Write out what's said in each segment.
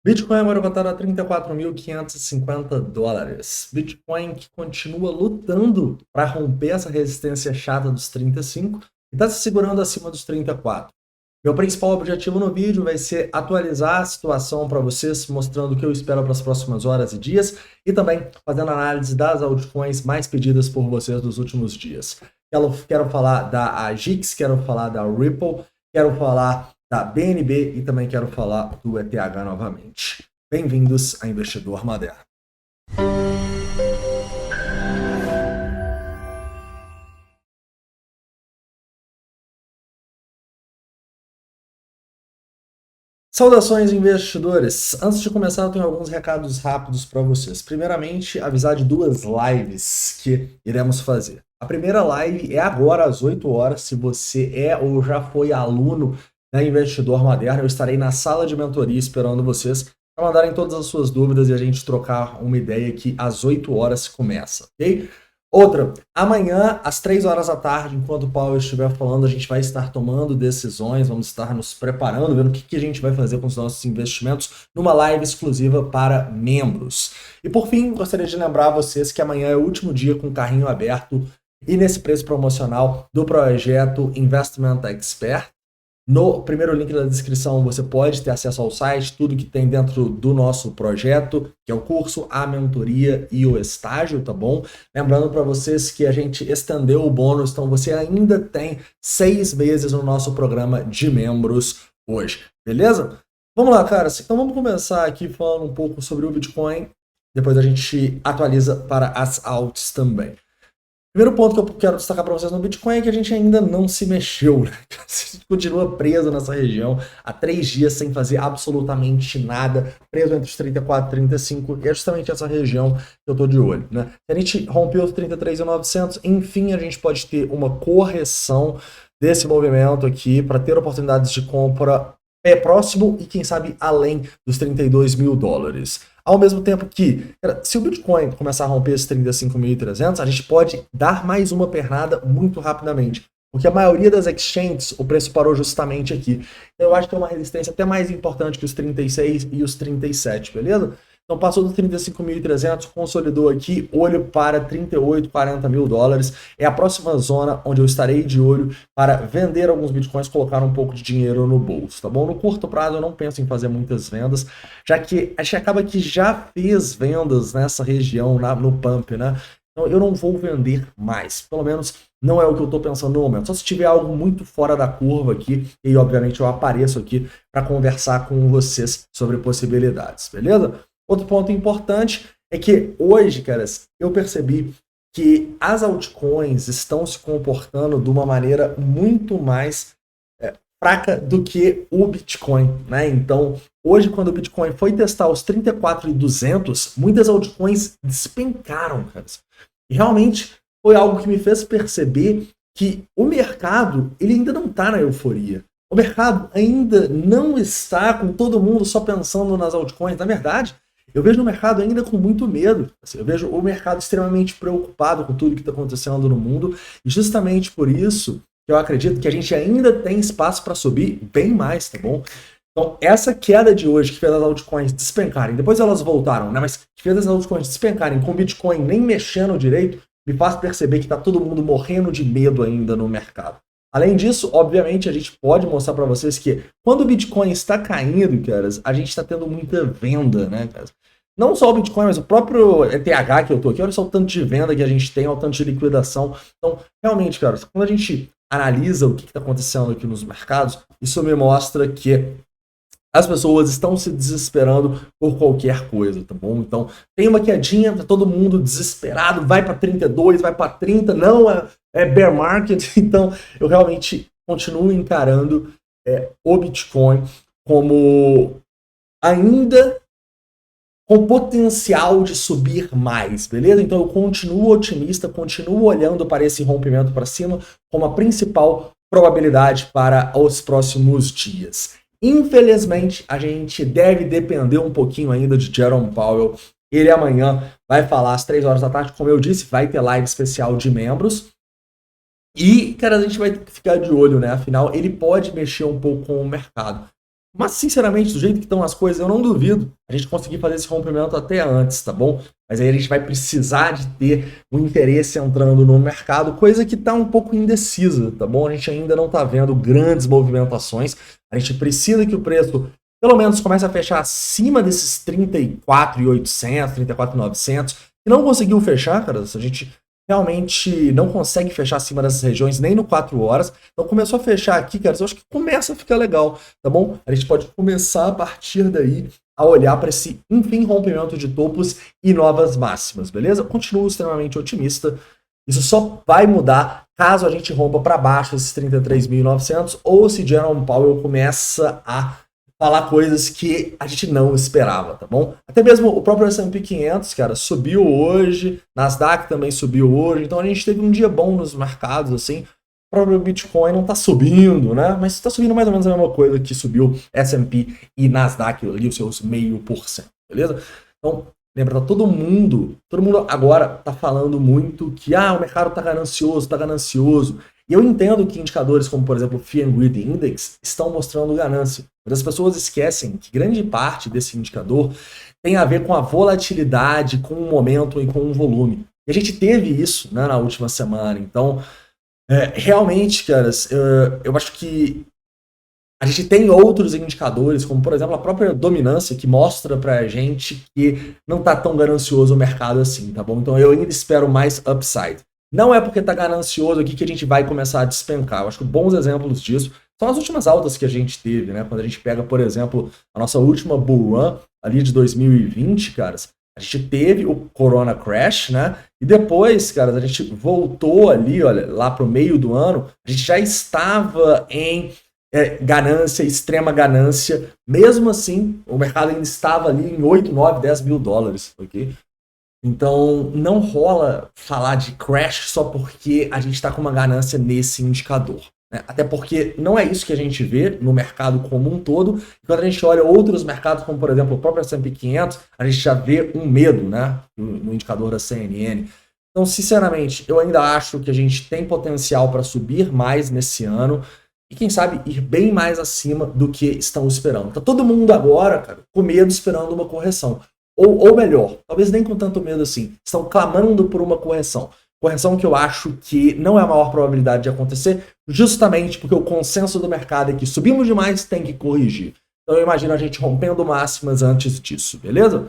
Bitcoin agora cotado a 34.550 dólares. Bitcoin que continua lutando para romper essa resistência chata dos 35 e está se segurando acima dos 34. Meu principal objetivo no vídeo vai ser atualizar a situação para vocês, mostrando o que eu espero para as próximas horas e dias e também fazendo análise das altcoins mais pedidas por vocês nos últimos dias. Quero falar da AGIX, quero falar da Ripple, quero falar da BNB e também quero falar do ETH novamente. Bem-vindos a Investidor Moderno. Saudações, investidores! Antes de começar, eu tenho alguns recados rápidos para vocês. Primeiramente, avisar de duas lives que iremos fazer. A primeira live é agora às 8 horas. Se você é ou já foi aluno da Investidor Moderno, eu estarei na sala de mentoria esperando vocês para mandarem todas as suas dúvidas e a gente trocar uma ideia que às 8 horas começa, ok? Outra, amanhã, às 3 horas da tarde, enquanto o Paulo estiver falando, a gente vai estar tomando decisões, vamos estar nos preparando, vendo o que a gente vai fazer com os nossos investimentos numa live exclusiva para membros. E por fim, gostaria de lembrar a vocês que amanhã é o último dia com o carrinho aberto e nesse preço promocional do projeto Investment Expert. No primeiro link da descrição você pode ter acesso ao site, tudo que tem dentro do nosso projeto, que é o curso, a mentoria e o estágio, tá bom? Lembrando para vocês que a gente estendeu o bônus, então você ainda tem 6 meses no nosso programa de membros hoje, beleza? Vamos lá, cara. Então vamos começar aqui falando um pouco sobre o Bitcoin, depois a gente atualiza para as alts também. Primeiro ponto que eu quero destacar para vocês no Bitcoin é que a gente ainda não se mexeu, né? A gente continua preso nessa região há 3 dias sem fazer absolutamente nada, preso entre os 34 e 35, e é justamente essa região que eu estou de olho, né? Se a gente rompeu os 33.900, enfim, a gente pode ter uma correção desse movimento aqui para ter oportunidades de compra próximo e quem sabe além dos 32 mil dólares. Ao mesmo tempo que, cara, se o Bitcoin começar a romper esses 35.300, a gente pode dar mais uma pernada muito rapidamente. Porque a maioria das exchanges, o preço parou justamente aqui. Eu acho que é uma resistência até mais importante que os 36 e os 37, beleza? Então passou dos 35.300, consolidou aqui, olho para 38, 40 mil dólares. É a próxima zona onde eu estarei de olho para vender alguns bitcoins, colocar um pouco de dinheiro no bolso, tá bom? No curto prazo eu não penso em fazer muitas vendas, já que a gente acaba que já fez vendas nessa região, no pump, né? Então eu não vou vender mais, pelo menos não é o que eu estou pensando no momento. Só se tiver algo muito fora da curva aqui, e obviamente eu apareço aqui para conversar com vocês sobre possibilidades, beleza? Outro ponto importante é que hoje, caras, eu percebi que as altcoins estão se comportando de uma maneira muito mais fraca do que o Bitcoin, né? Então, hoje, quando o Bitcoin foi testar os 34.200, muitas altcoins despencaram, caras. E realmente foi algo que me fez perceber que o mercado ele ainda não está na euforia. O mercado ainda não está com todo mundo só pensando nas altcoins. Na verdade, eu vejo o mercado ainda com muito medo. Assim, eu vejo o mercado extremamente preocupado com tudo que está acontecendo no mundo. E justamente por isso que eu acredito que a gente ainda tem espaço para subir bem mais, tá bom? Então, essa queda de hoje que fez as altcoins despencarem, depois elas voltaram, né? Mas que fez as altcoins despencarem com o Bitcoin nem mexendo direito, me faz perceber que está todo mundo morrendo de medo ainda no mercado. Além disso, obviamente, a gente pode mostrar para vocês que quando o Bitcoin está caindo, caras, a gente está tendo muita venda, né, caras? Não só o Bitcoin, mas o próprio ETH que eu tô aqui, olha só o tanto de venda que a gente tem, olha o tanto de liquidação. Então, realmente, caras, quando a gente analisa o que está acontecendo aqui nos mercados, isso me mostra que as pessoas estão se desesperando por qualquer coisa, tá bom? Então, tem uma quedinha, tá todo mundo desesperado, vai para 32, vai para 30, não, é bear market. Então, eu realmente continuo encarando o Bitcoin como ainda com potencial de subir mais, beleza? Então eu continuo otimista, continuo olhando para esse rompimento para cima como a principal probabilidade para os próximos dias. Infelizmente, a gente deve depender um pouquinho ainda de Jerome Powell. Ele amanhã vai falar às 3 horas da tarde, como eu disse, vai ter live especial de membros. E, cara, a gente vai ter que ficar de olho, né? Afinal, ele pode mexer um pouco com o mercado. Mas, sinceramente, do jeito que estão as coisas, eu não duvido a gente conseguir fazer esse rompimento até antes, tá bom? Mas aí a gente vai precisar de ter um interesse entrando no mercado, coisa que está um pouco indecisa, tá bom? A gente ainda não está vendo grandes movimentações. A gente precisa que o preço, pelo menos, comece a fechar acima desses 34.800, 34.900. Se não conseguiu fechar, cara, a gente realmente não consegue fechar acima dessas regiões nem no 4 horas. Então começou a fechar aqui, cara, eu acho que começa a ficar legal, tá bom? A gente pode começar a partir daí a olhar para esse, enfim, rompimento de topos e novas máximas, beleza? Eu continuo extremamente otimista. Isso só vai mudar caso a gente rompa para baixo esses 33.900 ou se Jerome Powell começa a falar coisas que a gente não esperava, tá bom? Até mesmo o próprio S&P 500, cara, subiu hoje, Nasdaq também subiu hoje, então a gente teve um dia bom nos mercados, assim. O próprio Bitcoin não tá subindo, né? Mas tá subindo mais ou menos a mesma coisa que subiu S&P e Nasdaq, ali os seus 0,5%, beleza? Então, lembra, tá todo mundo agora tá falando muito que o mercado tá ganancioso. E eu entendo que indicadores como, por exemplo, o Fear and Greed Index estão mostrando ganância. Mas as pessoas esquecem que grande parte desse indicador tem a ver com a volatilidade, com o momento e com o volume. E a gente teve isso, né, na última semana. Então, realmente, caras, eu acho que a gente tem outros indicadores, como, por exemplo, a própria dominância, que mostra pra gente que não tá tão ganancioso o mercado assim, tá bom? Então eu ainda espero mais upside. Não é porque tá ganancioso aqui que a gente vai começar a despencar. Eu acho que bons exemplos disso são as últimas altas que a gente teve, né? Quando a gente pega, por exemplo, a nossa última bull run ali de 2020, caras, a gente teve o Corona Crash, né? E depois, caras, a gente voltou ali, olha, lá pro meio do ano, a gente já estava em ganância, extrema ganância. Mesmo assim, o mercado ainda estava ali em 8, 9, 10 mil dólares, ok? Então, não rola falar de crash só porque a gente está com uma ganância nesse indicador, né? Até porque não é isso que a gente vê no mercado como um todo. Quando a gente olha outros mercados, como por exemplo o próprio S&P 500, a gente já vê um medo, né, no indicador da CNN. Então, sinceramente, eu ainda acho que a gente tem potencial para subir mais nesse ano e, quem sabe, ir bem mais acima do que estão esperando. Tá todo mundo agora, cara, com medo, esperando uma correção. Ou melhor, talvez nem com tanto medo assim, estão clamando por uma correção. Correção que eu acho que não é a maior probabilidade de acontecer, justamente porque o consenso do mercado é que subimos demais, tem que corrigir. Então eu imagino a gente rompendo máximas antes disso, beleza?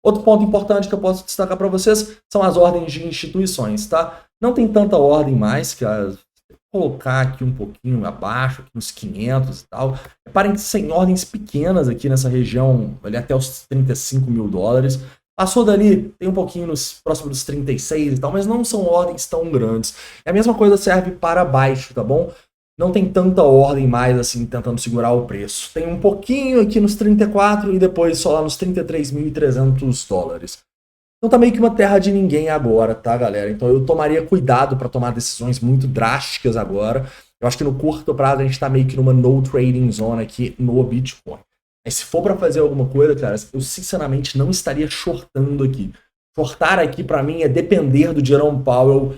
Outro ponto importante que eu posso destacar para vocês são as ordens de instituições, tá? Não tem tanta ordem mais, que colocar aqui um pouquinho abaixo, aqui uns 500 e tal. Reparem que tem ordens pequenas aqui nessa região, ali até os 35 mil dólares. Passou dali, tem um pouquinho próximo dos 36 e tal, mas não são ordens tão grandes. E a mesma coisa serve para baixo, tá bom? Não tem tanta ordem mais assim, tentando segurar o preço. Tem um pouquinho aqui nos 34 e depois só lá nos 33.300 dólares. Então tá meio que uma terra de ninguém agora, tá, galera? Então eu tomaria cuidado para tomar decisões muito drásticas agora. Eu acho que no curto prazo a gente tá meio que numa no trading zone aqui no Bitcoin. Mas se for para fazer alguma coisa, cara, eu sinceramente não estaria shortando aqui. Shortar aqui para mim é depender do Jerome Powell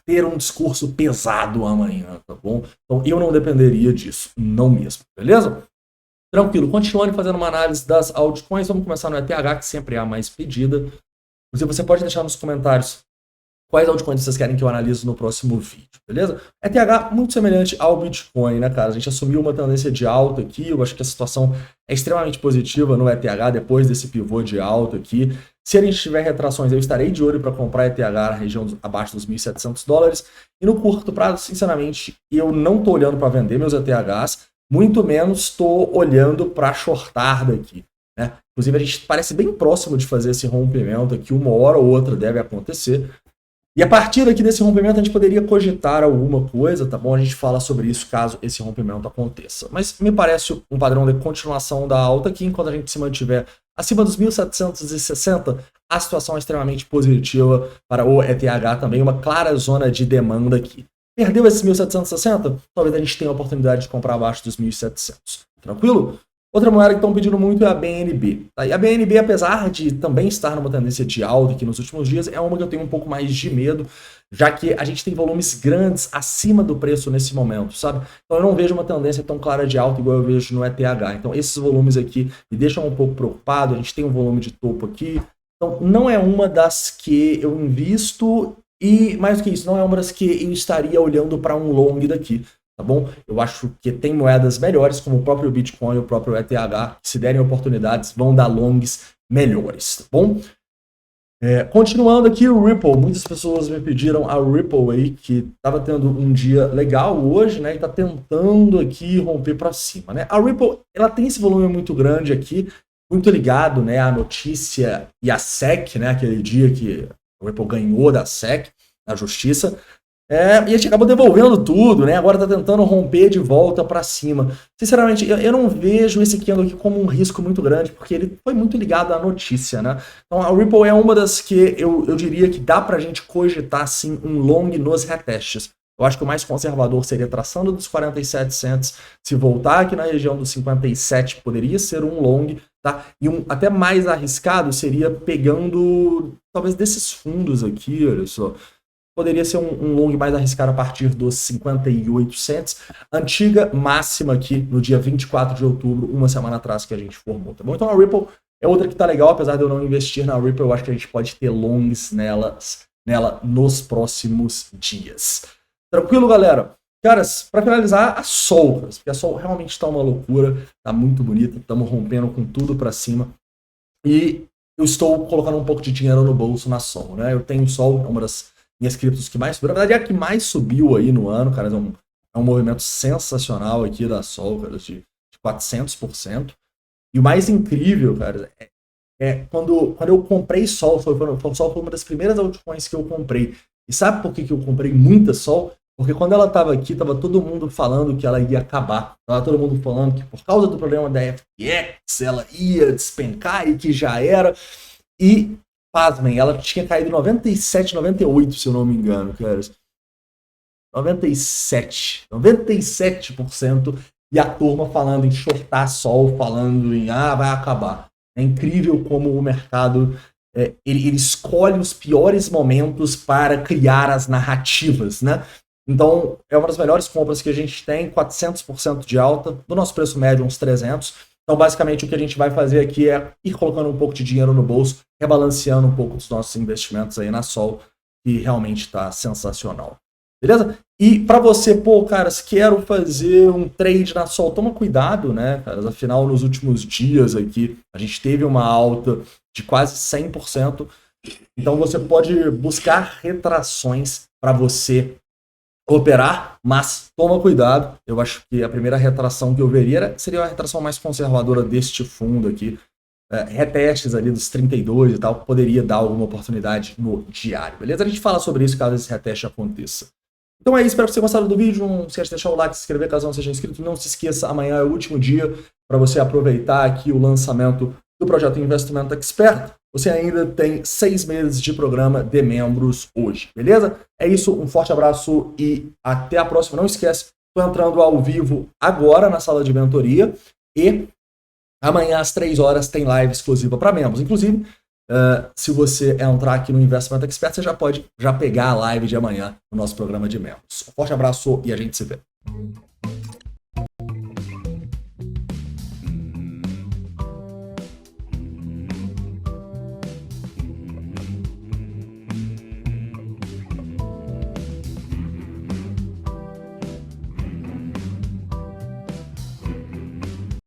ter um discurso pesado amanhã, tá bom? Então eu não dependeria disso, não mesmo, beleza? Tranquilo, continuando fazendo uma análise das altcoins, vamos começar no ETH, que sempre é a mais pedida. Inclusive, você pode deixar nos comentários quais altcoins vocês querem que eu analise no próximo vídeo, beleza? ETH muito semelhante ao Bitcoin, né, cara? A gente assumiu uma tendência de alta aqui, eu acho que a situação é extremamente positiva no ETH depois desse pivô de alta aqui. Se a gente tiver retrações, eu estarei de olho para comprar ETH na região abaixo dos 1.700 dólares. E no curto prazo, sinceramente, eu não estou olhando para vender meus ETHs, muito menos estou olhando para shortar daqui, né? Inclusive, a gente parece bem próximo de fazer esse rompimento aqui, uma hora ou outra deve acontecer. E a partir daqui desse rompimento, a gente poderia cogitar alguma coisa, tá bom? A gente fala sobre isso caso esse rompimento aconteça. Mas me parece um padrão de continuação da alta aqui, enquanto a gente se mantiver acima dos 1.760, a situação é extremamente positiva para o ETH também, uma clara zona de demanda aqui. Perdeu esses 1.760? Talvez a gente tenha a oportunidade de comprar abaixo dos 1.700. Tranquilo? Outra moeda que estão pedindo muito é a BNB. Tá? E a BNB, apesar de também estar numa tendência de alta aqui nos últimos dias, é uma que eu tenho um pouco mais de medo, já que a gente tem volumes grandes acima do preço nesse momento, sabe? Então eu não vejo uma tendência tão clara de alta igual eu vejo no ETH. Então esses volumes aqui me deixam um pouco preocupado, a gente tem um volume de topo aqui, então não é uma das que eu invisto e, mais do que isso, não é uma das que eu estaria olhando para um long daqui. Tá bom? Eu acho que tem moedas melhores, como o próprio Bitcoin e o próprio ETH, que se derem oportunidades, vão dar longs melhores, tá bom? Continuando aqui, o Ripple. Muitas pessoas me pediram a Ripple aí, que estava tendo um dia legal hoje, né? E está tentando aqui romper para cima, né? A Ripple, ela tem esse volume muito grande aqui, muito ligado, né, à notícia e à SEC, né? Aquele dia que o Ripple ganhou da SEC, na justiça. E a gente acabou devolvendo tudo, né? Agora tá tentando romper de volta para cima. Sinceramente, eu não vejo esse candle aqui como um risco muito grande, porque ele foi muito ligado à notícia, né? Então a Ripple é uma das que eu diria que dá pra gente cogitar, sim, um long nos retestes. Eu acho que o mais conservador seria traçando dos 47 cents, se voltar aqui na região dos 57, poderia ser um long, tá? E um até mais arriscado seria pegando, talvez, desses fundos aqui, olha só. Poderia ser um long mais arriscado a partir dos 58 cents. Antiga máxima aqui no dia 24 de outubro, uma semana atrás que a gente formou, tá bom? Então a Ripple é outra que tá legal, apesar de eu não investir na Ripple, eu acho que a gente pode ter longs nela nos próximos dias. Tranquilo, galera? Caras, para finalizar, a Sol, porque a Sol realmente tá uma loucura, tá muito bonita, estamos rompendo com tudo para cima. E eu estou colocando um pouco de dinheiro no bolso na Sol, né? Eu tenho Sol, é uma das minhas criptos que mais subiu. Na verdade, é a que mais subiu aí no ano, cara. É um movimento sensacional aqui da Sol, cara, de 400%. E o mais incrível, cara, quando eu comprei Sol, Sol foi uma das primeiras altcoins que eu comprei. E sabe por que eu comprei muita Sol? Porque quando ela estava aqui, estava todo mundo falando que ela ia acabar. Estava todo mundo falando que por causa do problema da FTX, ela ia despencar e que já era. E pasmem, ela tinha caído 97, 98, se eu não me engano, cara. 97%. E a turma falando em shortar Sol, falando em, vai acabar. É incrível como o mercado, ele escolhe os piores momentos para criar as narrativas, né? Então, é uma das melhores compras que a gente tem, 400% de alta, do nosso preço médio, uns 300. Então, basicamente, o que a gente vai fazer aqui é ir colocando um pouco de dinheiro no bolso, rebalanceando um pouco dos nossos investimentos aí na Sol, que realmente está sensacional. Beleza? E para você, caras, quero fazer um trade na Sol, toma cuidado, né, caras? Afinal, nos últimos dias aqui, a gente teve uma alta de quase 100%. Então, você pode buscar retrações para você operar, mas toma cuidado. Eu acho que a primeira retração que eu veria seria a retração mais conservadora deste fundo aqui. Retestes ali dos 32 e tal, poderia dar alguma oportunidade no diário, beleza? A gente fala sobre isso caso esse reteste aconteça. Então é isso, espero que você tenha gostado do vídeo. Não esquece de deixar o like, se inscrever caso não seja inscrito. Não se esqueça, amanhã é o último dia para você aproveitar aqui o lançamento do projeto Investimento Expert. Você ainda tem 6 meses de programa de membros hoje, beleza? É isso, um forte abraço e até a próxima. Não esquece, estou entrando ao vivo agora na sala de mentoria e amanhã às 3 horas tem live exclusiva para membros. Inclusive, se você entrar aqui no Investimento Expert, você já pode pegar a live de amanhã no nosso programa de membros. Um forte abraço e a gente se vê.